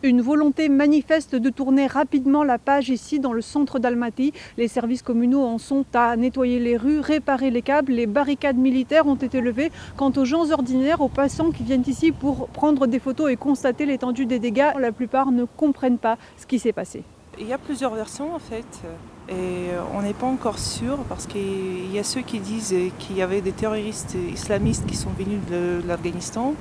Une volonté manifeste de tourner rapidement la page ici dans le centre d'Almaty. Les services communaux en sont à nettoyer les rues, réparer les câbles, les barricades militaires ont été levées. Quant aux gens ordinaires, aux passants qui viennent ici pour prendre des photos et constater l'étendue des dégâts, la plupart ne comprennent pas ce qui s'est passé. Il y a plusieurs versions en fait et on n'est pas encore sûr parce qu'il y a ceux qui disent qu'il y avait des terroristes islamistes qui sont venus de l'Afghanistan.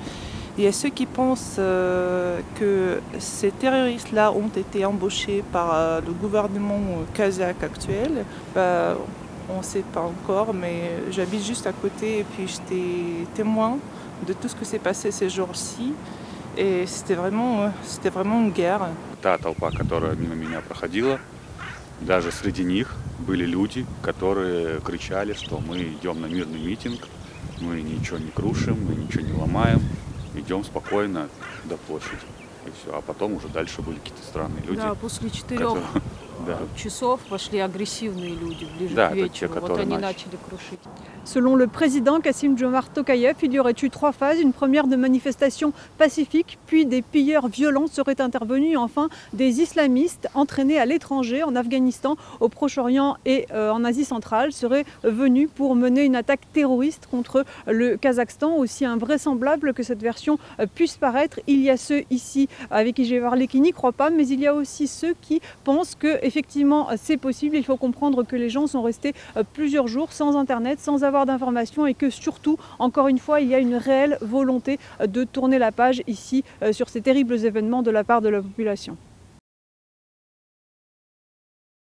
Il y a ceux qui pensent que ces terroristes-là ont été embauchés par le gouvernement kazakh actuel. On ne sait pas encore, mais j'habite juste à côté et puis j'étais témoin de tout ce que s'est passé ces jours-ci. Et c'était vraiment une guerre. Та толпа, которая мимо меня проходила, даже среди них были люди, которые кричали, что мы идем на мирный митинг, мы ничего не крушим, мы ничего не ломаем, идем спокойно до площади. И все. А потом уже дальше были какие-то странные люди. Да, после 4 часов пошли агрессивные люди ближе к вечеру. Вот они начали крушить. Selon le président Kassym-Jomart Tokayev, il y aurait eu 3 phases. Une première de manifestation pacifique, puis des pilleurs violents seraient intervenus, et enfin des islamistes entraînés à l'étranger, en Afghanistan, au Proche-Orient et en Asie centrale, seraient venus pour mener une attaque terroriste contre le Kazakhstan. Aussi invraisemblable que cette version puisse paraître, il y a ceux ici avec qui j'ai parlé qui n'y croient pas, mais il y a aussi ceux qui pensent que effectivement c'est possible. Il faut comprendre que les gens sont restés plusieurs jours sans internet, sans avoir d'informations et que surtout, encore une fois, il y a une réelle volonté de tourner la page ici sur ces terribles événements de la part de la population.